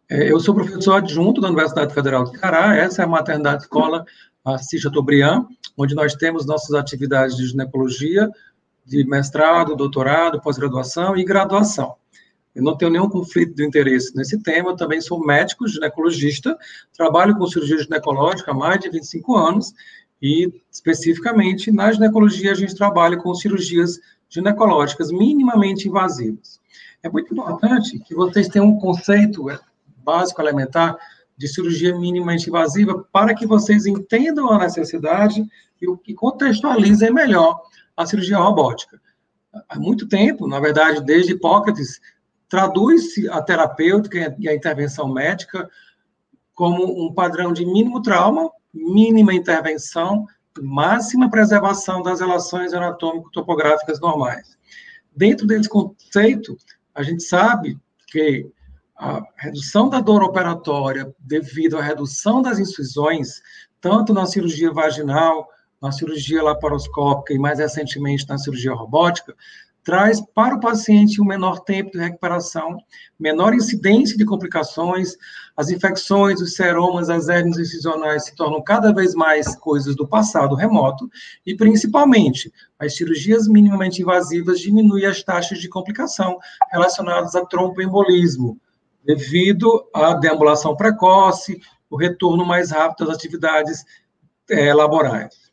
Eu sou professor adjunto da Universidade Federal do Ceará, essa é a maternidade escola Assis Chateaubriand, onde nós temos nossas atividades de ginecologia, de mestrado, doutorado, pós-graduação e graduação. Eu não tenho nenhum conflito de interesse nesse tema, eu também sou médico ginecologista, trabalho com cirurgia ginecológica há mais de 25 anos, e especificamente na ginecologia a gente trabalha com cirurgias ginecológicas minimamente invasivas. É muito importante que vocês tenham um conceito básico, elementar, de cirurgia minimamente invasiva, para que vocês entendam a necessidade e contextualizem melhor a cirurgia robótica. Há muito tempo, na verdade, desde Hipócrates, traduz-se a terapêutica e a intervenção médica como um padrão de mínimo trauma, mínima intervenção, máxima preservação das relações anatômico-topográficas normais. Dentro desse conceito, a gente sabe que a redução da dor operatória devido à redução das incisões, tanto na cirurgia vaginal, na cirurgia laparoscópica e, mais recentemente, na cirurgia robótica, traz para o paciente um menor tempo de recuperação, menor incidência de complicações, as infecções, os seromas, as hérnias incisionais se tornam cada vez mais coisas do passado remoto e, principalmente, as cirurgias minimamente invasivas diminuem as taxas de complicação relacionadas a tromboembolismo, devido à deambulação precoce, o retorno mais rápido das atividades laborais.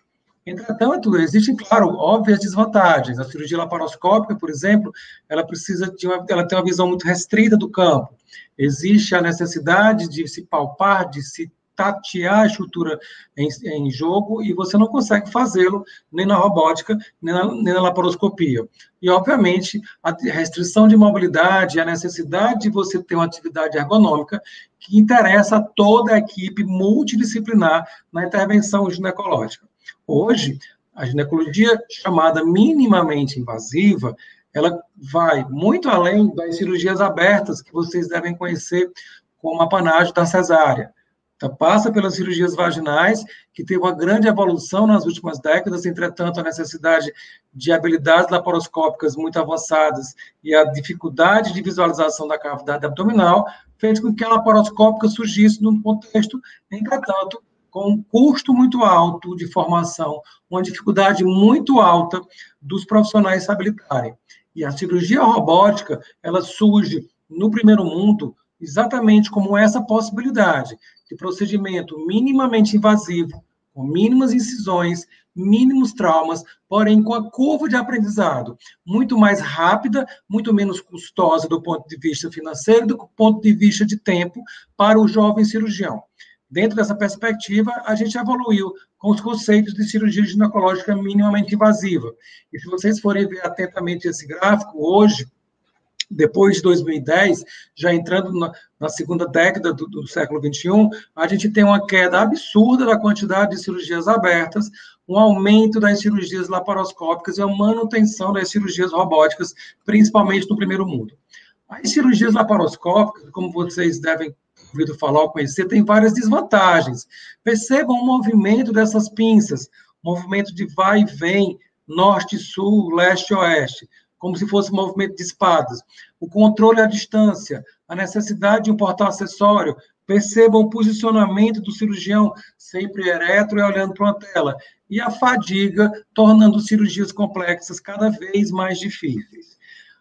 Entretanto, existem, claro, óbvias desvantagens. A cirurgia laparoscópica, por exemplo, ela tem uma visão muito restrita do campo. Existe a necessidade de se palpar, de se tatear a estrutura em jogo, e você não consegue fazê-lo nem na robótica, nem na laparoscopia. E, obviamente, a restrição de mobilidade, a necessidade de você ter uma atividade ergonômica que interessa a toda a equipe multidisciplinar na intervenção ginecológica. Hoje, a ginecologia chamada minimamente invasiva, ela vai muito além das cirurgias abertas que vocês devem conhecer como apanágio da cesárea. Então, passa pelas cirurgias vaginais, que teve uma grande evolução nas últimas décadas, entretanto, a necessidade de habilidades laparoscópicas muito avançadas e a dificuldade de visualização da cavidade abdominal fez com que a laparoscópica surgisse num contexto, entretanto, com um custo muito alto de formação, uma dificuldade muito alta dos profissionais se habilitarem. E a cirurgia robótica, ela surge no primeiro mundo exatamente como essa possibilidade de procedimento minimamente invasivo, com mínimas incisões, mínimos traumas, porém com a curva de aprendizado muito mais rápida, muito menos custosa do ponto de vista financeiro, do ponto de vista de tempo para o jovem cirurgião. Dentro dessa perspectiva, a gente evoluiu com os conceitos de cirurgia ginecológica minimamente invasiva. E se vocês forem ver atentamente esse gráfico, hoje, depois de 2010, já entrando na segunda década do século XXI, a gente tem uma queda absurda da quantidade de cirurgias abertas, um aumento das cirurgias laparoscópicas e a manutenção das cirurgias robóticas, principalmente no primeiro mundo. As cirurgias laparoscópicas, como vocês devem ouvido falar ou conhecer, tem várias desvantagens. Percebam o movimento dessas pinças, movimento de vai e vem, norte, sul, leste, oeste, como se fosse um movimento de espadas. O controle à distância, a necessidade de um portal acessório, percebam o posicionamento do cirurgião, sempre ereto e olhando para uma tela, e a fadiga, tornando cirurgias complexas cada vez mais difíceis.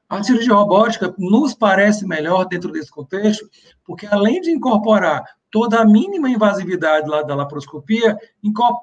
A cirurgia robótica nos parece melhor dentro desse contexto, porque além de incorporar toda a mínima invasividade lá da laparoscopia,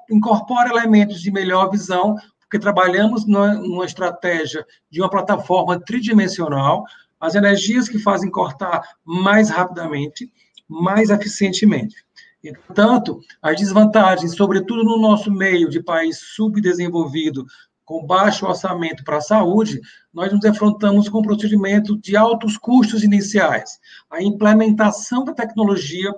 incorpora elementos de melhor visão, porque trabalhamos numa estratégia de uma plataforma tridimensional, as energias que fazem cortar mais rapidamente, mais eficientemente. Entretanto, as desvantagens, sobretudo no nosso meio de país subdesenvolvido, com baixo orçamento para a saúde, nós nos defrontamos com um procedimento de altos custos iniciais. A implementação da tecnologia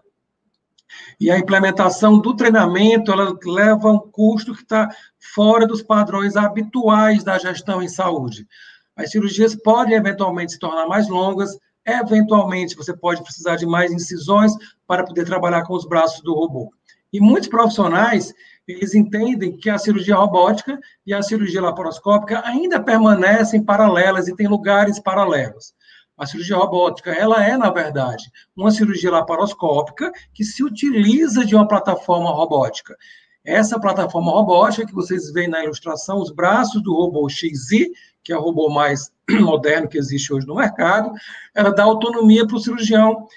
e a implementação do treinamento, ela leva a um custo que está fora dos padrões habituais da gestão em saúde. As cirurgias podem, eventualmente, se tornar mais longas, eventualmente, você pode precisar de mais incisões para poder trabalhar com os braços do robô. E muitos profissionais, eles entendem que a cirurgia robótica e a cirurgia laparoscópica ainda permanecem paralelas e têm lugares paralelos. A cirurgia robótica, ela é, na verdade, uma cirurgia laparoscópica que se utiliza de uma plataforma robótica. Essa plataforma robótica que vocês veem na ilustração, os braços do robô XY, que é o robô mais moderno que existe hoje no mercado, ela dá autonomia para o cirurgião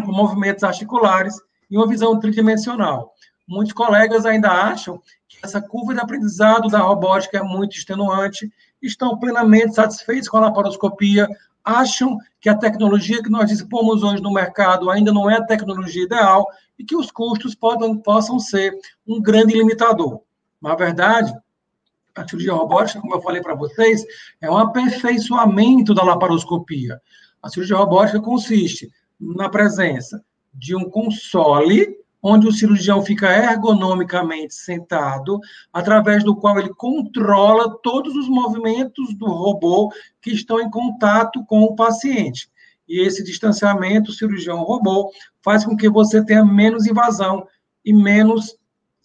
com movimentos articulares e uma visão tridimensional. Muitos colegas ainda acham que essa curva de aprendizado da robótica é muito extenuante, estão plenamente satisfeitos com a laparoscopia, acham que a tecnologia que nós dispomos hoje no mercado ainda não é a tecnologia ideal e que os custos possam ser um grande limitador. Na verdade, a cirurgia robótica, como eu falei para vocês, é um aperfeiçoamento da laparoscopia. A cirurgia robótica consiste na presença de um console, onde o cirurgião fica ergonomicamente sentado, através do qual ele controla todos os movimentos do robô que estão em contato com o paciente. E esse distanciamento cirurgião-robô faz com que você tenha menos invasão e menos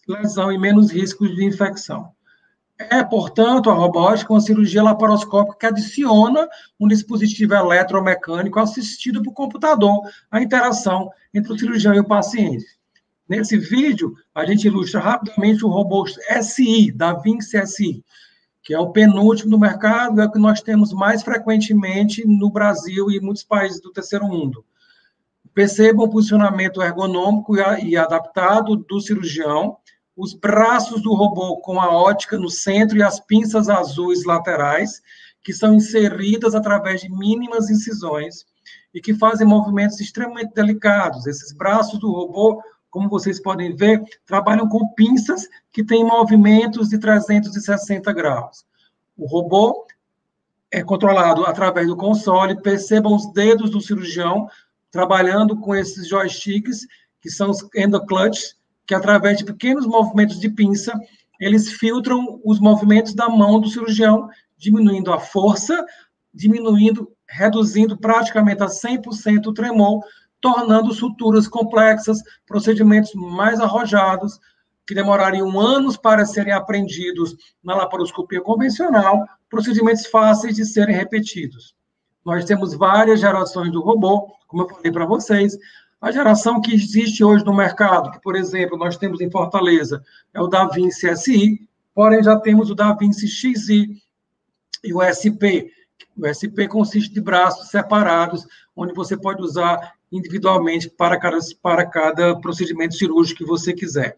lesão e menos riscos de infecção. É, portanto, a robótica uma cirurgia laparoscópica que adiciona um dispositivo eletromecânico assistido por computador à interação entre o cirurgião e o paciente. Nesse vídeo, a gente ilustra rapidamente o robô SI, da Vinci SI, que é o penúltimo no mercado, é o que nós temos mais frequentemente no Brasil e em muitos países do terceiro mundo. Percebam o posicionamento ergonômico e adaptado do cirurgião, os braços do robô com a ótica no centro e as pinças azuis laterais, que são inseridas através de mínimas incisões e que fazem movimentos extremamente delicados. Esses braços do robô, como vocês podem ver, trabalham com pinças que têm movimentos de 360 graus. O robô é controlado através do console, percebam os dedos do cirurgião trabalhando com esses joysticks, que são os endoclutches, que através de pequenos movimentos de pinça, eles filtram os movimentos da mão do cirurgião, diminuindo a força, reduzindo praticamente a 100% o tremor, tornando suturas complexas, procedimentos mais arrojados, que demorariam anos para serem aprendidos na laparoscopia convencional, procedimentos fáceis de serem repetidos. Nós temos várias gerações do robô, como eu falei para vocês. A geração que existe hoje no mercado, que, por exemplo, nós temos em Fortaleza, é o da Vinci SI, porém já temos o da Vinci XI e o SP. O SP consiste de braços separados, onde você pode usar individualmente para cada procedimento cirúrgico que você quiser.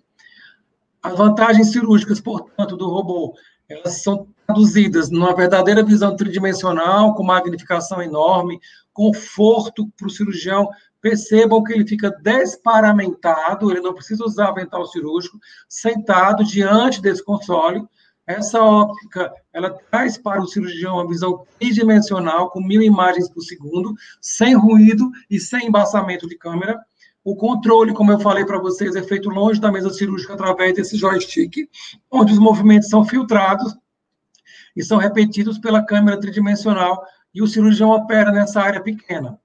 As vantagens cirúrgicas, portanto, do robô, elas são traduzidas numa verdadeira visão tridimensional, com magnificação enorme, conforto para o cirurgião. Percebam que ele fica desparamentado, ele não precisa usar avental cirúrgico, sentado diante desse console. Essa óptica, ela traz para o cirurgião uma visão tridimensional, com 1000 imagens por segundo, sem ruído e sem embaçamento de câmera. O controle, como eu falei para vocês, é feito longe da mesa cirúrgica através desse joystick, onde os movimentos são filtrados e são repetidos pela câmera tridimensional, e o cirurgião opera nessa área pequena.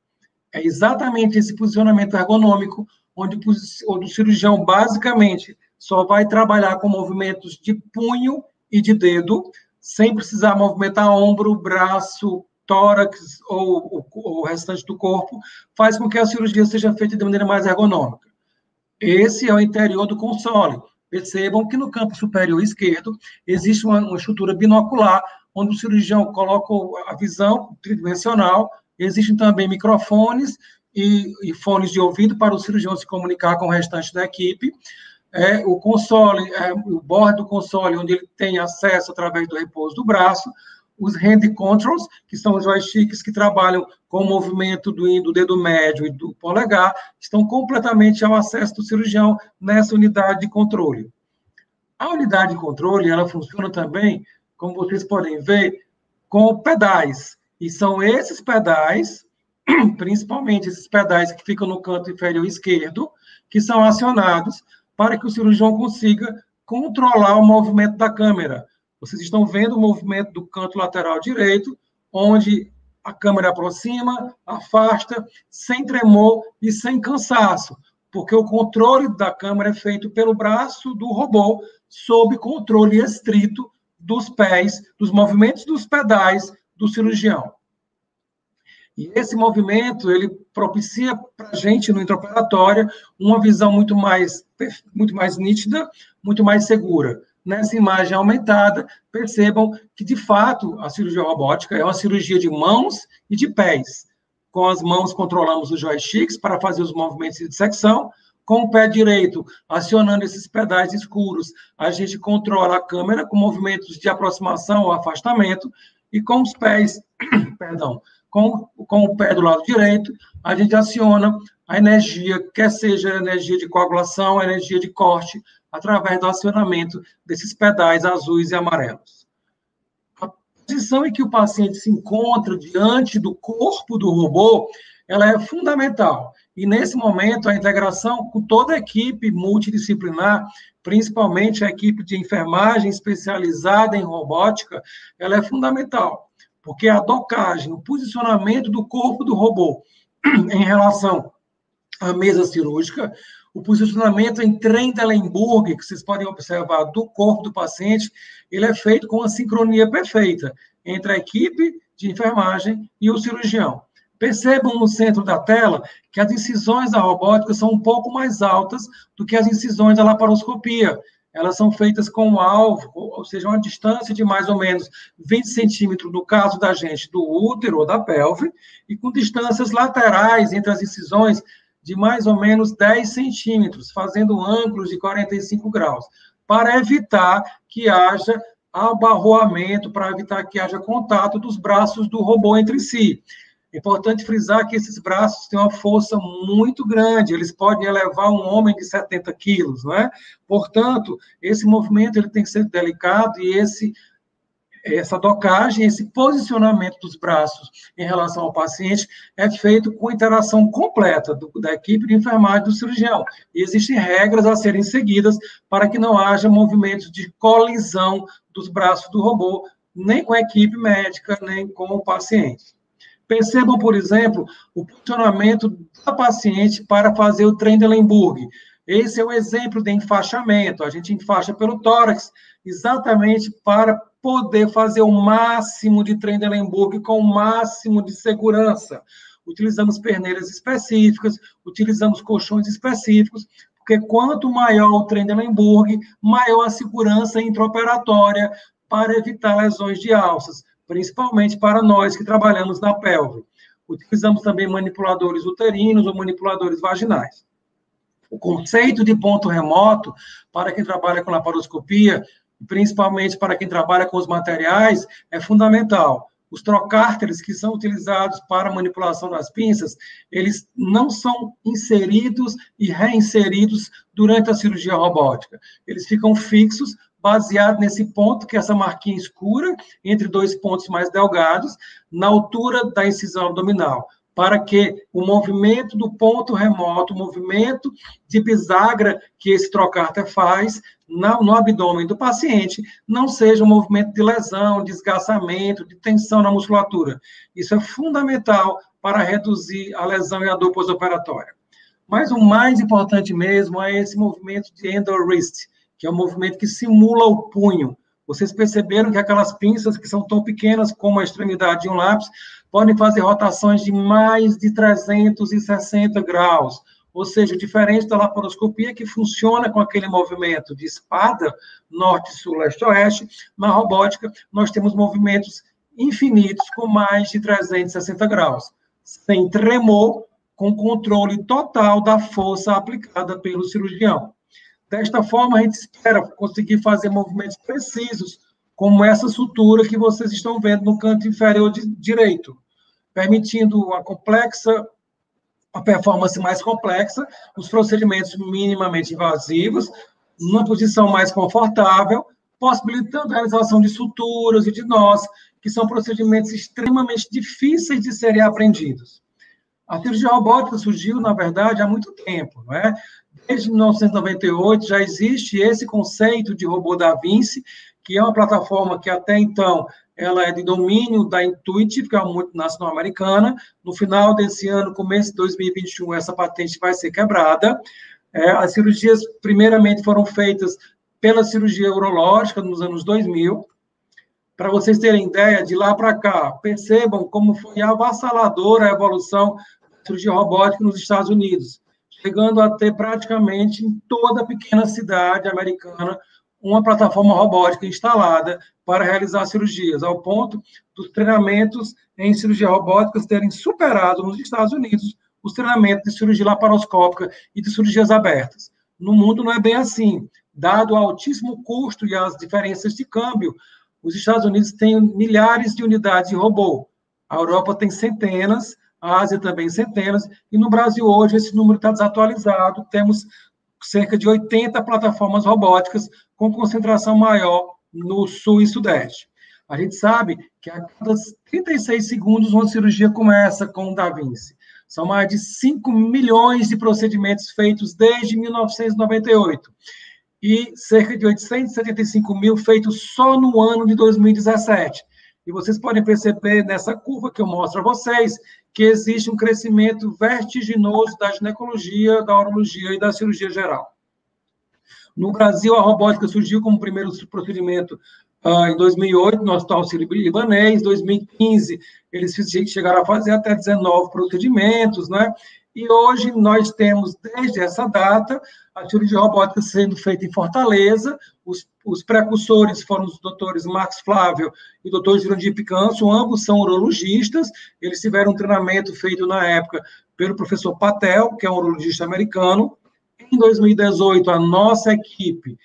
É exatamente esse posicionamento ergonômico, onde o cirurgião, basicamente, só vai trabalhar com movimentos de punho e de dedo, sem precisar movimentar ombro, braço, tórax ou o restante do corpo, faz com que a cirurgia seja feita de maneira mais ergonômica. Esse é o interior do console. Percebam que no campo superior esquerdo existe uma estrutura binocular, onde o cirurgião coloca a visão tridimensional. Existem também microfones e fones de ouvido para o cirurgião se comunicar com o restante da equipe. O console, o bordo do console, onde ele tem acesso através do repouso do braço. Os hand controls, que são os joysticks que trabalham com o movimento do dedo médio e do polegar, estão completamente ao acesso do cirurgião nessa unidade de controle. A unidade de controle, ela funciona também, como vocês podem ver, com pedais. E são esses pedais, principalmente esses pedais que ficam no canto inferior esquerdo, que são acionados para que o cirurgião consiga controlar o movimento da câmera. Vocês estão vendo o movimento do canto lateral direito, onde a câmera aproxima, afasta, sem tremor e sem cansaço, porque o controle da câmera é feito pelo braço do robô, sob controle estrito dos pés, dos movimentos dos pedais do cirurgião. E esse movimento, ele propicia para a gente, no intraoperatório, uma visão muito mais nítida, muito mais segura. Nessa imagem aumentada, percebam que, de fato, a cirurgia robótica é uma cirurgia de mãos e de pés. Com as mãos, controlamos os joysticks para fazer os movimentos de dissecção. Com o pé direito, acionando esses pedais escuros, a gente controla a câmera com movimentos de aproximação ou afastamento. E com os pés, perdão, com o pé do lado direito, a gente aciona a energia, quer seja a energia de coagulação, a energia de corte, através do acionamento desses pedais azuis e amarelos. A posição em que o paciente se encontra diante do corpo do robô, ela é fundamental. E, nesse momento, a integração com toda a equipe multidisciplinar, principalmente a equipe de enfermagem especializada em robótica, ela é fundamental, porque a docagem, o posicionamento do corpo do robô em relação à mesa cirúrgica, o posicionamento em Trendelenburg, que vocês podem observar do corpo do paciente, ele é feito com uma sincronia perfeita entre a equipe de enfermagem e o cirurgião. Percebam no centro da tela que as incisões da robótica são um pouco mais altas do que as incisões da laparoscopia. Elas são feitas com um alvo, ou seja, uma distância de mais ou menos 20 centímetros, no caso da gente, do útero ou da pelve, e com distâncias laterais entre as incisões de mais ou menos 10 centímetros, fazendo ângulos de 45 graus, para evitar que haja abarroamento, para evitar que haja contato dos braços do robô entre si. É importante frisar que esses braços têm uma força muito grande, eles podem elevar um homem de 70 quilos, não é? Portanto, esse movimento ele tem que ser delicado e essa docagem, esse posicionamento dos braços em relação ao paciente é feito com interação completa da equipe de enfermagem do cirurgião. E existem regras a serem seguidas para que não haja movimentos de colisão dos braços do robô, nem com a equipe médica, nem com o paciente. Percebam, por exemplo, o posicionamento da paciente para fazer o Trendelenburg. Esse é o exemplo de enfaixamento. A gente enfaixa pelo tórax, exatamente para poder fazer o máximo de Trendelenburg com o máximo de segurança. Utilizamos perneiras específicas, utilizamos colchões específicos, porque quanto maior o Trendelenburg, maior a segurança intraoperatória para evitar lesões de alças, principalmente para nós que trabalhamos na pelve. Utilizamos também manipuladores uterinos ou manipuladores vaginais. O conceito de ponto remoto, para quem trabalha com laparoscopia, principalmente para quem trabalha com os materiais, é fundamental. Os trocárteres que são utilizados para manipulação das pinças, eles não são inseridos e reinseridos durante a cirurgia robótica. Eles ficam fixos, baseado nesse ponto, que é essa marquinha escura, entre dois pontos mais delgados, na altura da incisão abdominal, para que o movimento do ponto remoto, o movimento de bisagra que esse trocárter faz no abdômen do paciente, não seja um movimento de lesão, desgastamento, de tensão na musculatura. Isso é fundamental para reduzir a lesão e a dor pós-operatória. Mas o mais importante mesmo é esse movimento de endo-wrist, que é um movimento que simula o punho. Vocês perceberam que aquelas pinças que são tão pequenas como a extremidade de um lápis podem fazer rotações de mais de 360 graus, ou seja, diferente da laparoscopia, que funciona com aquele movimento de espada, norte, sul, leste, oeste, na robótica nós temos movimentos infinitos com mais de 360 graus, sem tremor, com controle total da força aplicada pelo cirurgião. Desta forma, a gente espera conseguir fazer movimentos precisos, como essa sutura que vocês estão vendo no canto inferior direito, permitindo a performance mais complexa, os procedimentos minimamente invasivos, numa posição mais confortável, possibilitando a realização de suturas e de nós, que são procedimentos extremamente difíceis de serem aprendidos. A cirurgia robótica surgiu, na verdade, há muito tempo, não é? Desde 1998 já existe esse conceito de robô da Vinci, que é uma plataforma que até então ela é de domínio da Intuitive, que é uma multinacional americana. No final desse ano, começo de 2021, essa patente vai ser quebrada. As cirurgias, primeiramente, foram feitas pela cirurgia urológica nos anos 2000. Para vocês terem ideia, de lá para cá, percebam como foi avassaladora a evolução da cirurgia robótica nos Estados Unidos, chegando a ter praticamente em toda pequena cidade americana uma plataforma robótica instalada para realizar cirurgias, ao ponto dos treinamentos em cirurgia robótica terem superado nos Estados Unidos os treinamentos de cirurgia laparoscópica e de cirurgias abertas. No mundo não é bem assim. Dado o altíssimo custo e as diferenças de câmbio, os Estados Unidos têm milhares de unidades de robô. A Europa tem centenas, a Ásia também centenas, e no Brasil hoje esse número está desatualizado, temos cerca de 80 plataformas robóticas com concentração maior no sul e sudeste. A gente sabe que a cada 36 segundos uma cirurgia começa com o Da Vinci. São mais de 5 milhões de procedimentos feitos desde 1998 e cerca de 875 mil feitos só no ano de 2017. E vocês podem perceber nessa curva que eu mostro a vocês que existe um crescimento vertiginoso da ginecologia, da urologia e da cirurgia geral. No Brasil, a robótica surgiu como primeiro procedimento em 2008, no Hospital Sírio-Libanês. Em 2015, eles chegaram a fazer até 19 procedimentos, né? E hoje nós temos, desde essa data, a cirurgia robótica sendo feita em Fortaleza. Os precursores foram os doutores Marcos Flávio e o doutor Jurandir Picanso, ambos são urologistas. Eles tiveram um treinamento feito na época pelo professor Patel, que é um urologista americano. Em 2018, a nossa equipe,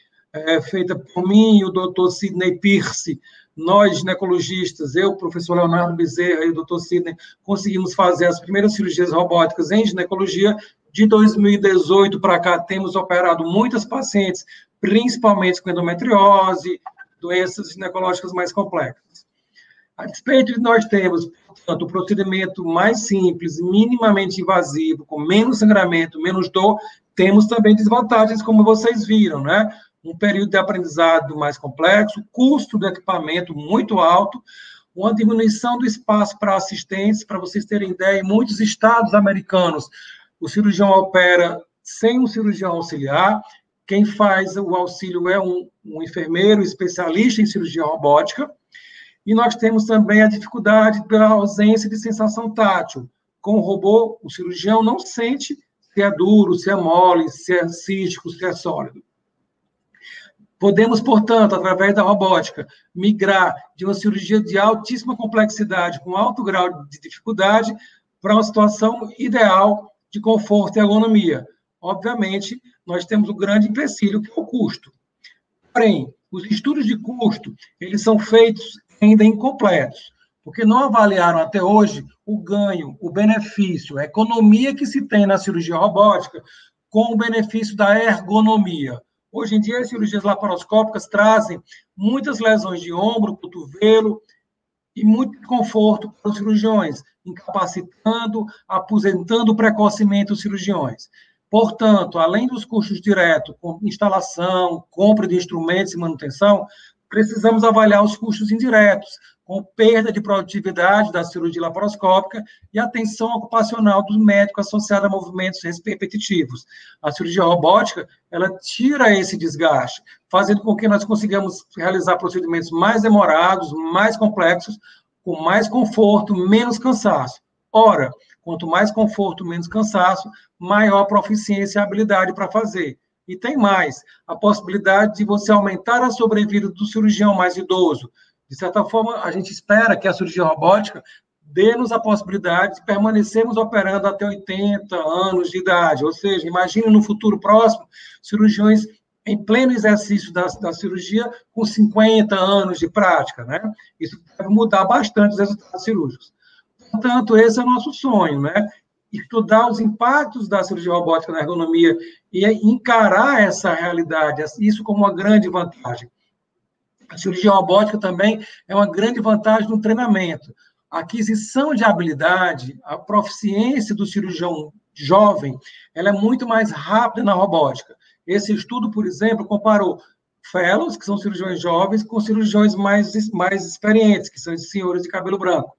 feita por mim e o doutor Sidney Pierce, nós, ginecologistas, eu, o professor Leonardo Bezerra e o doutor Sidney, conseguimos fazer as primeiras cirurgias robóticas em ginecologia. De 2018 para cá, temos operado muitas pacientes, principalmente com endometriose, doenças ginecológicas mais complexas. A despeito de nós termos, portanto, o procedimento mais simples, minimamente invasivo, com menos sangramento, menos dor, temos também desvantagens, como vocês viram, né? Um período de aprendizado mais complexo, custo do equipamento muito alto, uma diminuição do espaço para assistentes. Para vocês terem ideia, em muitos estados americanos, o cirurgião opera sem um cirurgião auxiliar. Quem faz o auxílio é um enfermeiro especialista em cirurgia robótica. E nós temos também a dificuldade da ausência de sensação tátil. Com o robô, o cirurgião não sente se é duro, se é mole, se é cístico, se é sólido. Podemos, portanto, através da robótica, migrar de uma cirurgia de altíssima complexidade, com alto grau de dificuldade, para uma situação ideal de conforto e ergonomia. Obviamente, nós temos o grande empecilho, que é o custo. Porém, os estudos de custo, eles são feitos ainda incompletos, porque não avaliaram até hoje o ganho, o benefício, a economia que se tem na cirurgia robótica com o benefício da ergonomia. Hoje em dia, as cirurgias laparoscópicas trazem muitas lesões de ombro, cotovelo e muito conforto para os cirurgiões, incapacitando, aposentando precocemente os cirurgiões. Portanto, além dos custos diretos, com instalação, compra de instrumentos e manutenção, precisamos avaliar os custos indiretos, com perda de produtividade da cirurgia laparoscópica e atenção ocupacional do médico associada a movimentos repetitivos. A cirurgia robótica, ela tira esse desgaste, fazendo com que nós consigamos realizar procedimentos mais demorados, mais complexos, com mais conforto, menos cansaço. Ora, quanto mais conforto, menos cansaço, maior proficiência e habilidade para fazer. E tem mais, a possibilidade de você aumentar a sobrevida do cirurgião mais idoso. De certa forma, a gente espera que a cirurgia robótica dê-nos a possibilidade de permanecermos operando até 80 anos de idade. Ou seja, imagine no futuro próximo, cirurgiões em pleno exercício da cirurgia com 50 anos de prática, né? Isso deve mudar bastante os resultados cirúrgicos. Portanto, esse é o nosso sonho, né? Estudar os impactos da cirurgia robótica na ergonomia e encarar essa realidade, isso como uma grande vantagem. A cirurgia robótica também é uma grande vantagem no treinamento. A aquisição de habilidade, a proficiência do cirurgião jovem, ela é muito mais rápida na robótica. Esse estudo, por exemplo, comparou fellows, que são cirurgiões jovens, com cirurgiões mais experientes, que são os senhores de cabelo branco.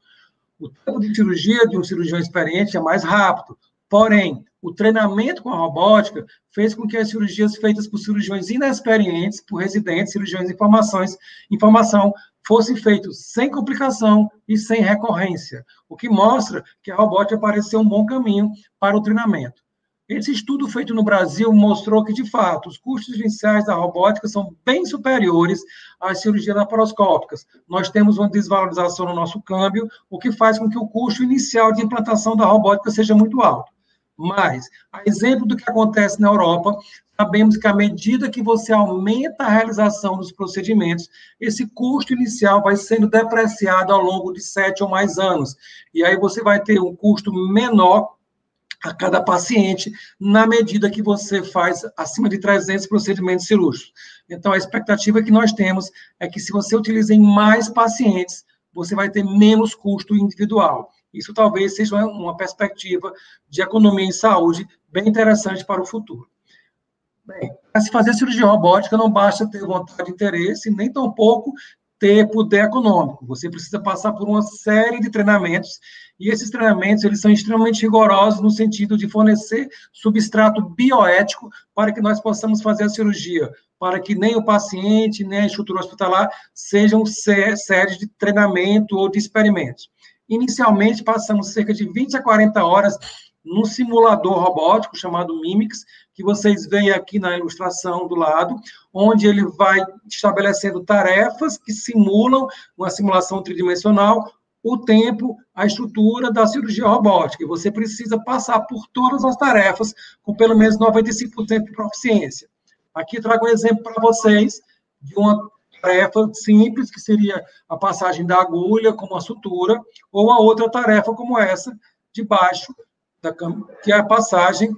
O tempo de cirurgia de um cirurgião experiente é mais rápido, porém, o treinamento com a robótica fez com que as cirurgias feitas por cirurgiões inexperientes, por residentes, cirurgiões em formação, fosse feito sem complicação e sem recorrência, o que mostra que a robótica pareceu um bom caminho para o treinamento. Esse estudo feito no Brasil mostrou que, de fato, os custos iniciais da robótica são bem superiores às cirurgias laparoscópicas. Nós temos uma desvalorização no nosso câmbio, o que faz com que o custo inicial de implantação da robótica seja muito alto. Mas, a exemplo do que acontece na Europa, sabemos que à medida que você aumenta a realização dos procedimentos, esse custo inicial vai sendo depreciado ao longo de 7 ou mais anos. E aí você vai ter um custo menor a cada paciente, na medida que você faz acima de 300 procedimentos cirúrgicos. Então, a expectativa que nós temos é que, se você utiliza em mais pacientes, você vai ter menos custo individual. Isso talvez seja uma perspectiva de economia em saúde bem interessante para o futuro. Bem, para se fazer cirurgia robótica, não basta ter vontade e interesse, nem tampouco ter poder econômico. Você precisa passar por uma série de treinamentos, e esses treinamentos eles são extremamente rigorosos no sentido de fornecer substrato bioético para que nós possamos fazer a cirurgia, para que nem o paciente, nem a estrutura hospitalar sejam séries de treinamento ou de experimentos. Inicialmente, passamos cerca de 20 a 40 horas num simulador robótico chamado Mimics, que vocês veem aqui na ilustração do lado, onde ele vai estabelecendo tarefas que simulam uma simulação tridimensional, o tempo, a estrutura da cirurgia robótica. E você precisa passar por todas as tarefas com pelo menos 95% de proficiência. Aqui trago um exemplo para vocês de uma tarefa simples, que seria a passagem da agulha com uma sutura, ou a outra tarefa como essa, de baixo, que é a passagem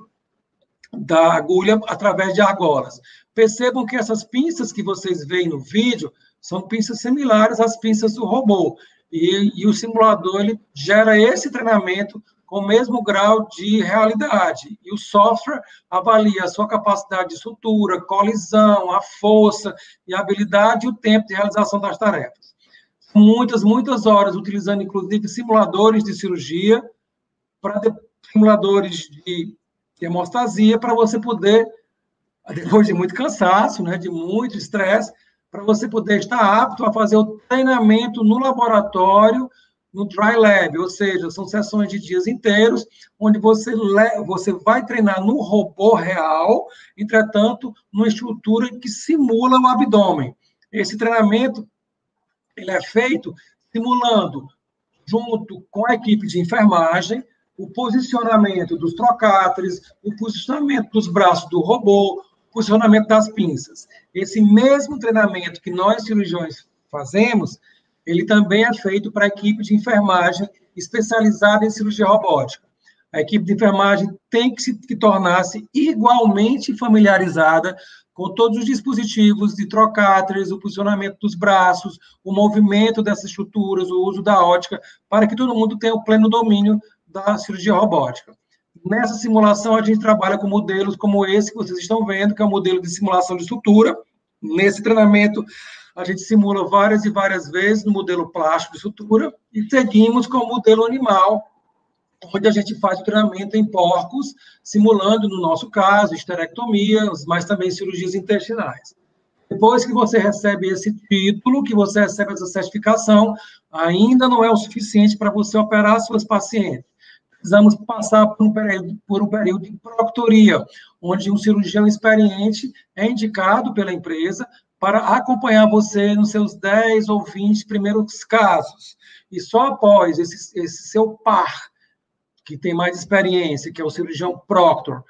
da agulha através de argolas. Percebam que essas pinças que vocês veem no vídeo são pinças similares às pinças do robô. E o simulador ele gera esse treinamento com o mesmo grau de realidade. E o software avalia a sua capacidade de sutura, colisão, a força e a habilidade e o tempo de realização das tarefas. Muitas horas, utilizando, inclusive, simuladores de cirurgia, simuladores de hemostasia, para você poder, depois de muito cansaço, né, de muito estresse, para você poder estar apto a fazer o treinamento no laboratório, no dry lab, ou seja, são sessões de dias inteiros, onde você vai treinar no robô real, entretanto, numa estrutura que simula o abdômen. Esse treinamento ele é feito simulando, junto com a equipe de enfermagem, o posicionamento dos trocáteres, o posicionamento dos braços do robô, o posicionamento das pinças. Esse mesmo treinamento que nós, cirurgiões, fazemos, ele também é feito para a equipe de enfermagem especializada em cirurgia robótica. A equipe de enfermagem tem que tornar-se igualmente familiarizada com todos os dispositivos de trocáteres, o posicionamento dos braços, o movimento dessas estruturas, o uso da ótica, para que todo mundo tenha o pleno domínio da cirurgia robótica. Nessa simulação, a gente trabalha com modelos como esse que vocês estão vendo, que é o modelo de simulação de sutura. Nesse treinamento, a gente simula várias e várias vezes no modelo plástico de sutura e seguimos com o modelo animal, onde a gente faz o treinamento em porcos, simulando, no nosso caso, esterectomias, mas também cirurgias intestinais. Depois que você recebe esse título, que você recebe essa certificação, ainda não é o suficiente para você operar suas pacientes. Precisamos passar por um período de proctoria, onde um cirurgião experiente é indicado pela empresa para acompanhar você nos seus 10 ou 20 primeiros casos. E só após esse seu par, que tem mais experiência, que é o cirurgião proctor,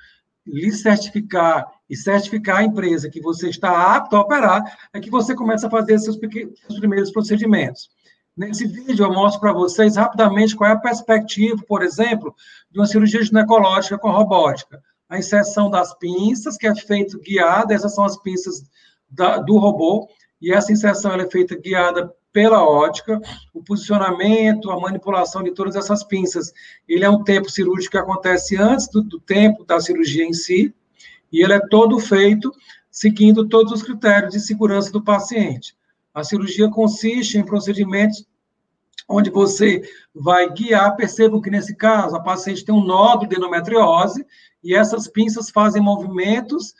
lhe certificar e certificar a empresa que você está apto a operar, é que você começa a fazer seus primeiros procedimentos. Nesse vídeo, eu mostro para vocês rapidamente qual é a perspectiva, por exemplo, de uma cirurgia ginecológica com robótica. A inserção das pinças, que é feita guiada, essas são as pinças do robô, e essa inserção ela é feita guiada pela ótica, o posicionamento, a manipulação de todas essas pinças. Ele é um tempo cirúrgico que acontece antes do tempo da cirurgia em si, e ele é todo feito seguindo todos os critérios de segurança do paciente. A cirurgia consiste em procedimentos onde você vai guiar, percebam que nesse caso a paciente tem um nódulo de endometriose e essas pinças fazem movimentos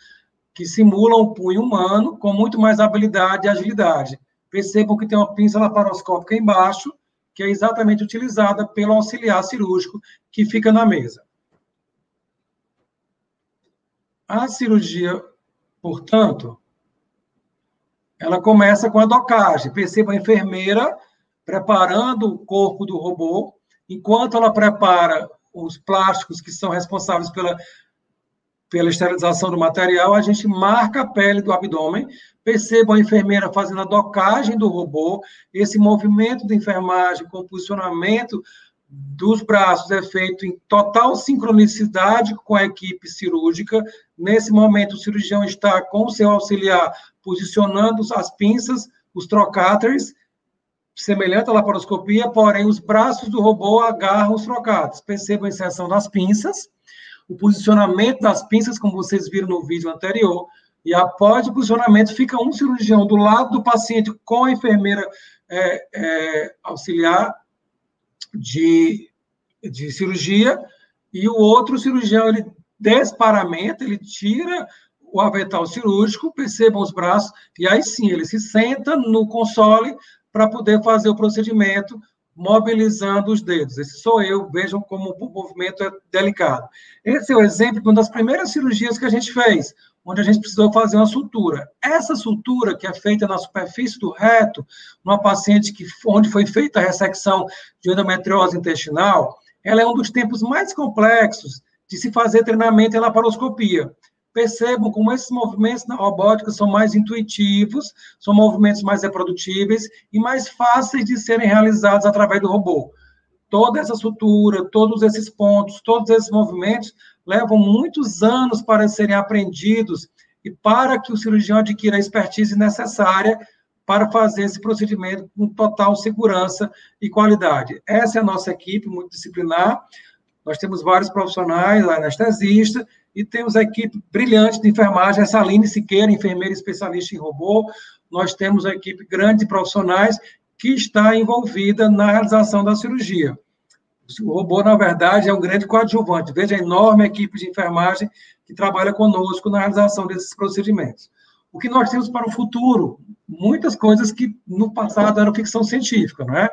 que simulam o punho humano com muito mais habilidade e agilidade. Percebam que tem uma pinça laparoscópica embaixo, que é exatamente utilizada pelo auxiliar cirúrgico que fica na mesa. A cirurgia, portanto, ela começa com a docagem. Perceba a enfermeira preparando o corpo do robô, enquanto ela prepara os plásticos que são responsáveis pela esterilização do material, a gente marca a pele do abdômen. Percebam a enfermeira fazendo a docagem do robô, esse movimento de enfermagem com o posicionamento dos braços é feito em total sincronicidade com a equipe cirúrgica. Nesse momento, o cirurgião está com o seu auxiliar posicionando as pinças, os trocáteres, semelhante à laparoscopia, porém os braços do robô agarram os trocáteres. Percebam a inserção das pinças, o posicionamento das pinças, como vocês viram no vídeo anterior, e após o posicionamento, fica um cirurgião do lado do paciente com a enfermeira auxiliar de cirurgia, e o outro cirurgião, ele desparamenta, ele tira o avental cirúrgico, percebam os braços, e aí sim, ele se senta no console para poder fazer o procedimento, mobilizando os dedos. Esse sou eu, vejam como o movimento é delicado. Esse é o exemplo de uma das primeiras cirurgias que a gente fez, onde a gente precisou fazer uma sutura. Essa sutura, que é feita na superfície do reto, numa paciente onde foi feita a ressecção de endometriose intestinal, ela é um dos tempos mais complexos de se fazer treinamento em laparoscopia. Percebam como esses movimentos na robótica são mais intuitivos, são movimentos mais reprodutíveis e mais fáceis de serem realizados através do robô. Toda essa sutura, todos esses pontos, todos esses movimentos levam muitos anos para serem aprendidos e para que o cirurgião adquira a expertise necessária para fazer esse procedimento com total segurança e qualidade. Essa é a nossa equipe multidisciplinar. Nós temos vários profissionais, anestesistas, e temos a equipe brilhante de enfermagem, essa Aline Siqueira, enfermeira especialista em robô. Nós temos a equipe grande de profissionais que está envolvida na realização da cirurgia. O robô, na verdade, é um grande coadjuvante. Veja a enorme equipe de enfermagem que trabalha conosco na realização desses procedimentos. O que nós temos para o futuro? Muitas coisas que no passado eram ficção científica, não é?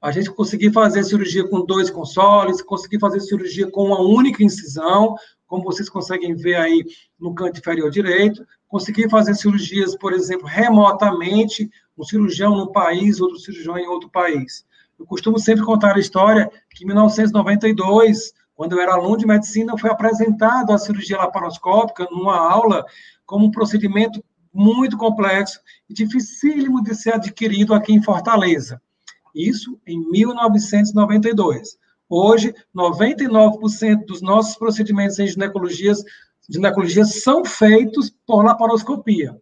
A gente conseguir fazer cirurgia com 2 consoles, conseguir fazer cirurgia com uma única incisão, como vocês conseguem ver aí no canto inferior direito, conseguir fazer cirurgias, por exemplo, remotamente, um cirurgião num país, outro cirurgião em outro país. Eu costumo sempre contar a história que em 1992, quando eu era aluno de medicina, foi apresentado a cirurgia laparoscópica numa aula como um procedimento muito complexo e dificílimo de ser adquirido aqui em Fortaleza. Isso em 1992. Hoje, 99% dos nossos procedimentos em ginecologia são feitos por laparoscopia.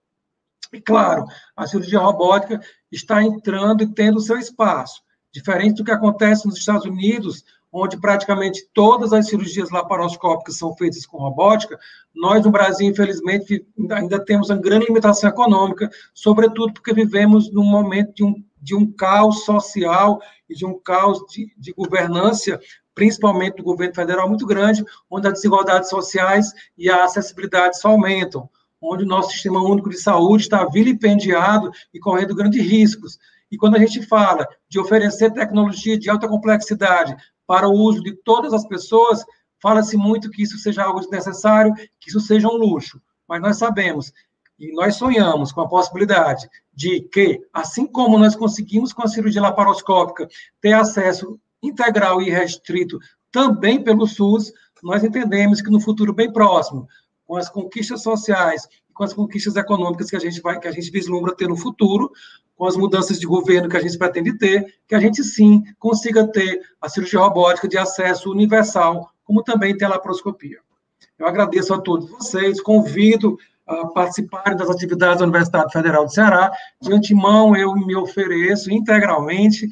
E, claro, a cirurgia robótica está entrando e tendo seu espaço. Diferente do que acontece nos Estados Unidos, onde praticamente todas as cirurgias laparoscópicas são feitas com robótica, nós, no Brasil, infelizmente, ainda temos uma grande limitação econômica, sobretudo porque vivemos num momento de um caos social e de um caos de governança, principalmente do governo federal, muito grande, onde as desigualdades sociais e a acessibilidade só aumentam, onde o nosso sistema único de saúde está vilipendiado e correndo grandes riscos. E quando a gente fala de oferecer tecnologia de alta complexidade para o uso de todas as pessoas, fala-se muito que isso seja algo desnecessário, que isso seja um luxo. Mas nós sabemos, e nós sonhamos com a possibilidade de que, assim como nós conseguimos com a cirurgia laparoscópica ter acesso integral e restrito também pelo SUS, nós entendemos que no futuro bem próximo, com as conquistas sociais e com as conquistas econômicas que a gente vislumbra ter no futuro, com as mudanças de governo que a gente pretende ter, que a gente sim consiga ter a cirurgia robótica de acesso universal, como também tem a laparoscopia. Eu agradeço a todos vocês, convido a participarem das atividades da Universidade Federal do Ceará. De antemão, eu me ofereço integralmente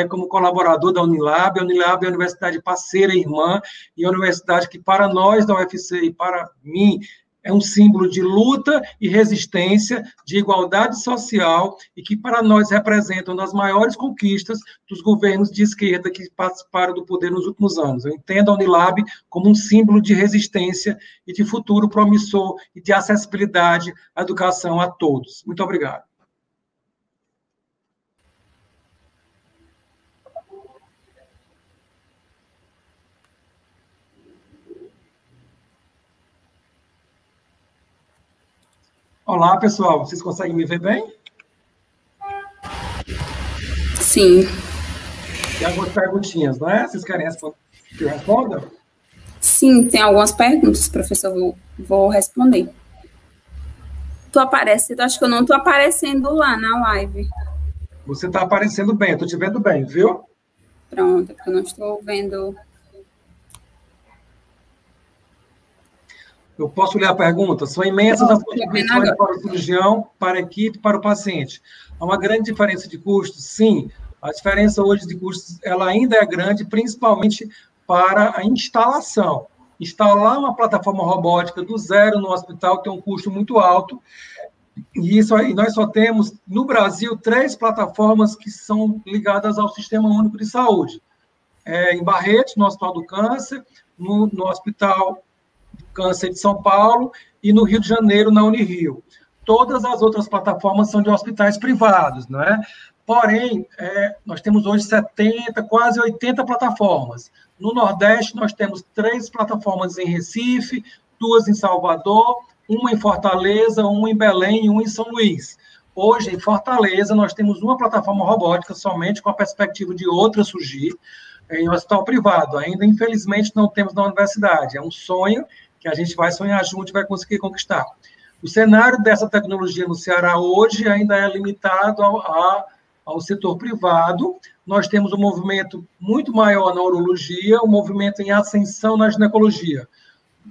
como colaborador da Unilab. A Unilab é a universidade parceira e irmã, e a universidade que, para nós da UFC e para mim, é um símbolo de luta e resistência, de igualdade social, e que, para nós, representa uma das maiores conquistas dos governos de esquerda que participaram do poder nos últimos anos. Eu entendo a Unilab como um símbolo de resistência e de futuro promissor e de acessibilidade à educação a todos. Muito obrigado. Olá, pessoal. Vocês conseguem me ver bem? Sim. Tem algumas perguntinhas, não é? Vocês querem que eu responda? Sim, tem algumas perguntas, professor. Vou responder. Tô aparecendo, acho que eu não tô aparecendo lá na live. Você está aparecendo bem, eu estou te vendo bem, viu? Pronto, porque eu não estou vendo. Eu posso ler a pergunta? São imensas as Pronto, tô vendo contribuições agora. para o cirurgião, para a equipe, para o paciente. Há uma grande diferença de custos? Sim. A diferença hoje de custos, ela ainda é grande, principalmente para a instalação. Instalar uma plataforma robótica do zero no hospital tem um custo muito alto, e nós só temos, no Brasil, 3 plataformas que são ligadas ao Sistema Único de Saúde. Em Barretos, no Hospital do Câncer, no Hospital Câncer de São Paulo e no Rio de Janeiro, na Unirio. Todas as outras plataformas são de hospitais privados, não é? Porém, nós temos hoje 70, quase 80 plataformas. No Nordeste, nós temos 3 plataformas em Recife, 2 em Salvador, uma em Fortaleza, uma em Belém e uma em São Luís. Hoje, em Fortaleza, nós temos uma plataforma robótica somente, com a perspectiva de outra surgir, em um hospital privado. Ainda, infelizmente, não temos na universidade. É um sonho que a gente vai sonhar junto e vai conseguir conquistar. O cenário dessa tecnologia no Ceará hoje ainda é limitado ao setor privado. Nós temos um movimento muito maior na urologia, um movimento em ascensão na ginecologia.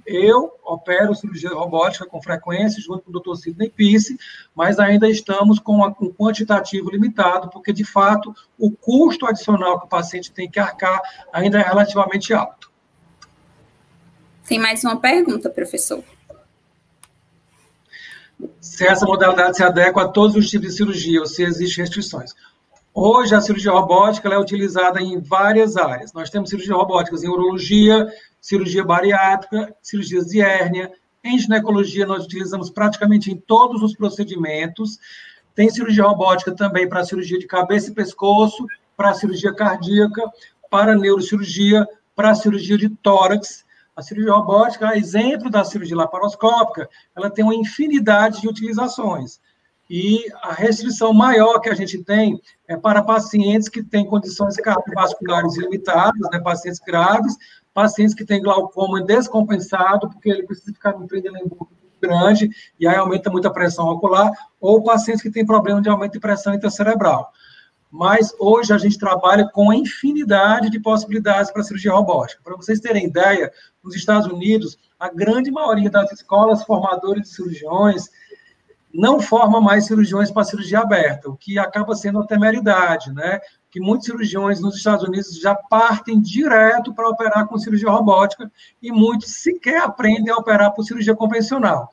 Eu opero cirurgia robótica com frequência, junto com o Dr. Sidney Pisse, mas ainda estamos com um quantitativo limitado, porque, de fato, o custo adicional que o paciente tem que arcar ainda é relativamente alto. Tem mais uma pergunta, professor. Se essa modalidade se adequa a todos os tipos de cirurgia ou se existem restrições. Hoje, a cirurgia robótica ela é utilizada em várias áreas. Nós temos cirurgia robótica em urologia, cirurgia bariátrica, cirurgias de hérnia. Em ginecologia, nós utilizamos praticamente em todos os procedimentos. Tem cirurgia robótica também para cirurgia de cabeça e pescoço, para cirurgia cardíaca, para neurocirurgia, para cirurgia de tórax. A cirurgia robótica, a exemplo da cirurgia laparoscópica, ela tem uma infinidade de utilizações. E a restrição maior que a gente tem é para pacientes que têm condições cardiovasculares limitadas, né, pacientes graves, pacientes que têm glaucoma descompensado, porque ele precisa ficar no empreendimento muito grande, e aí aumenta muito a pressão ocular, ou pacientes que têm problema de aumento de pressão intracerebral. Mas hoje a gente trabalha com a infinidade de possibilidades para a cirurgia robótica. Para vocês terem ideia, nos Estados Unidos, a grande maioria das escolas formadoras de cirurgiões não forma mais cirurgiões para cirurgia aberta, o que acaba sendo uma temeridade, né? Que muitos cirurgiões nos Estados Unidos já partem direto para operar com cirurgia robótica e muitos sequer aprendem a operar por cirurgia convencional.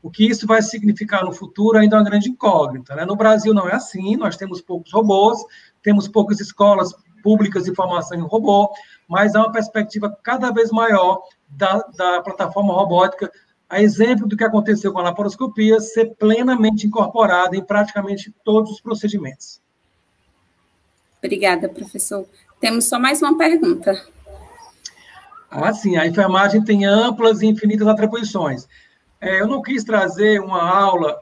O que isso vai significar no futuro ainda é uma grande incógnita, né? No Brasil não é assim, nós temos poucos robôs, temos poucas escolas públicas de formação em robô, mas há uma perspectiva cada vez maior da plataforma robótica, a exemplo do que aconteceu com a laparoscopia, ser plenamente incorporada em praticamente todos os procedimentos. Obrigada, professor. Temos só mais uma pergunta. Sim, a enfermagem tem amplas e infinitas atribuições. Eu não quis trazer uma aula,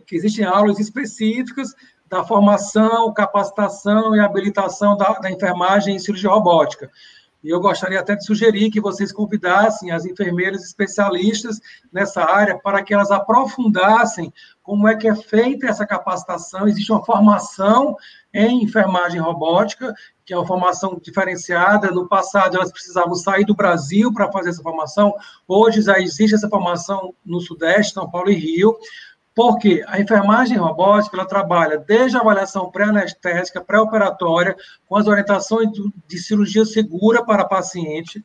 que existem aulas específicas da formação, capacitação e habilitação da enfermagem em cirurgia robótica. E eu gostaria até de sugerir que vocês convidassem as enfermeiras especialistas nessa área para que elas aprofundassem como é que é feita essa capacitação. Existe uma formação em enfermagem robótica, que é uma formação diferenciada. No passado, elas precisavam sair do Brasil para fazer essa formação. Hoje já existe essa formação no Sudeste, São Paulo e Rio. Porque a enfermagem robótica, ela trabalha desde a avaliação pré-anestésica, pré-operatória, com as orientações de cirurgia segura para paciente,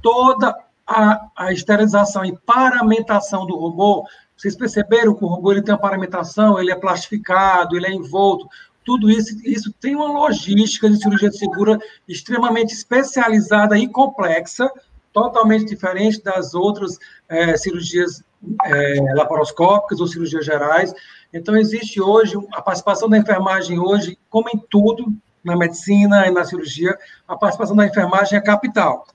toda a esterilização e paramentação do robô. Vocês perceberam que o robô ele tem uma paramentação, ele é plastificado, ele é envolto, tudo isso tem uma logística de cirurgia segura extremamente especializada e complexa, totalmente diferente das outras cirurgias laparoscópicas ou cirurgias gerais. Então, existe hoje, a participação da enfermagem hoje, como em tudo, na medicina e na cirurgia, a participação da enfermagem é capital.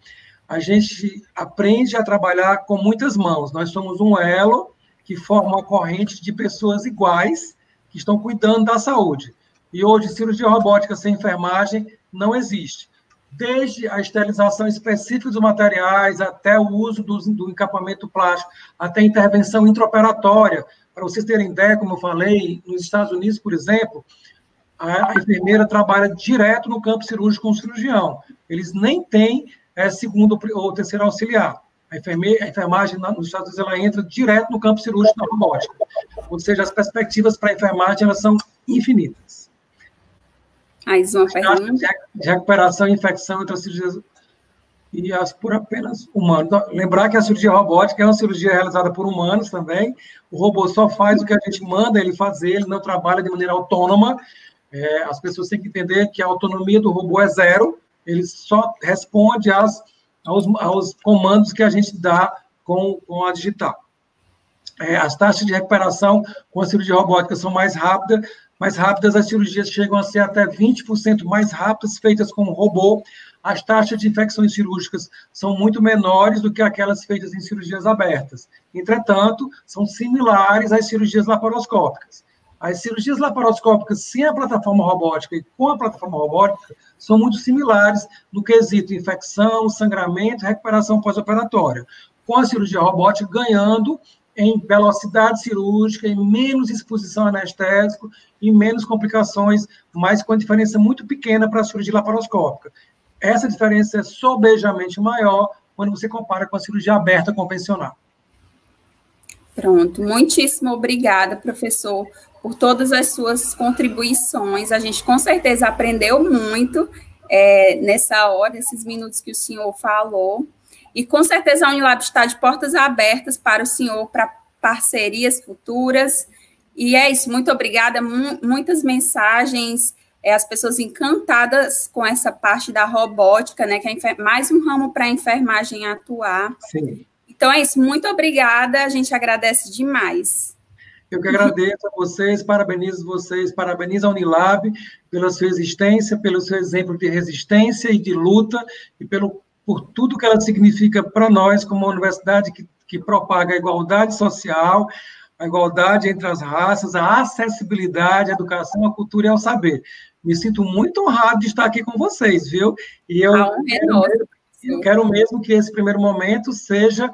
A gente aprende a trabalhar com muitas mãos. Nós somos um elo que forma uma corrente de pessoas iguais que estão cuidando da saúde. E hoje, cirurgia robótica sem enfermagem não existe. Desde a esterilização específica dos materiais, até o uso do encapamento plástico, até a intervenção intraoperatória. Para vocês terem ideia, como eu falei, nos Estados Unidos, por exemplo, a enfermeira trabalha direto no campo cirúrgico com o cirurgião. Eles nem têm segundo ou terceiro auxiliar. A enfermagem nos Estados Unidos ela entra direto no campo cirúrgico da robótica. Ou seja, as perspectivas para a enfermagem elas são infinitas. Mais uma pergunta. De recuperação e infecção entre as cirurgias e as por apenas humanos. Lembrar que a cirurgia robótica é uma cirurgia realizada por humanos também. O robô só faz o que a gente manda ele fazer, ele não trabalha de maneira autônoma. As pessoas têm que entender que a autonomia do robô é zero, ele só responde aos comandos que a gente dá com a digital. As taxas de recuperação com a cirurgia robótica são mais rápidas, as cirurgias chegam a ser até 20% mais rápidas feitas com o robô. As taxas de infecções cirúrgicas são muito menores do que aquelas feitas em cirurgias abertas. Entretanto, são similares às cirurgias laparoscópicas. As cirurgias laparoscópicas sem a plataforma robótica e com a plataforma robótica são muito similares no quesito infecção, sangramento e recuperação pós-operatória. Com a cirurgia robótica ganhando em velocidade cirúrgica, em menos exposição a anestésico e menos complicações, mas com a diferença muito pequena para a cirurgia laparoscópica. Essa diferença é sobejamente maior quando você compara com a cirurgia aberta convencional. Pronto, muitíssimo obrigada, professor, por todas as suas contribuições. A gente com certeza aprendeu muito nessa hora, nesses minutos que o senhor falou. E, com certeza, a Unilab está de portas abertas para o senhor, para parcerias futuras. E é isso, muito obrigada. Muitas mensagens, as pessoas encantadas com essa parte da robótica, né, que é mais um ramo para a enfermagem atuar. Sim. Então, é isso, muito obrigada, a gente agradece demais. Eu que agradeço a vocês, parabenizo a Unilab pela sua existência, pelo seu exemplo de resistência e de luta, e por tudo que ela significa para nós, como uma universidade que propaga a igualdade social, a igualdade entre as raças, a acessibilidade, a educação, a cultura e ao saber. Me sinto muito honrado de estar aqui com vocês, viu? E eu quero mesmo que esse primeiro momento seja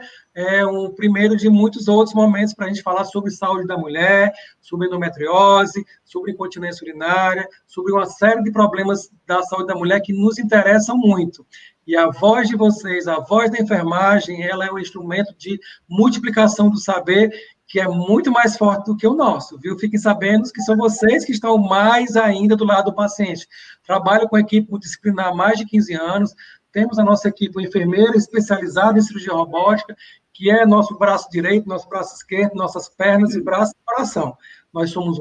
um primeiro de muitos outros momentos para a gente falar sobre saúde da mulher, sobre endometriose, sobre incontinência urinária, sobre uma série de problemas da saúde da mulher que nos interessam muito. E a voz de vocês, a voz da enfermagem, ela é um instrumento de multiplicação do saber que é muito mais forte do que o nosso, viu? Fiquem sabendo que são vocês que estão mais ainda do lado do paciente. Trabalho com a equipe multidisciplinar há mais de 15 anos, temos a nossa equipe uma enfermeira especializada em cirurgia robótica, que é nosso braço direito, nosso braço esquerdo, nossas pernas e braço e coração. Nós somos um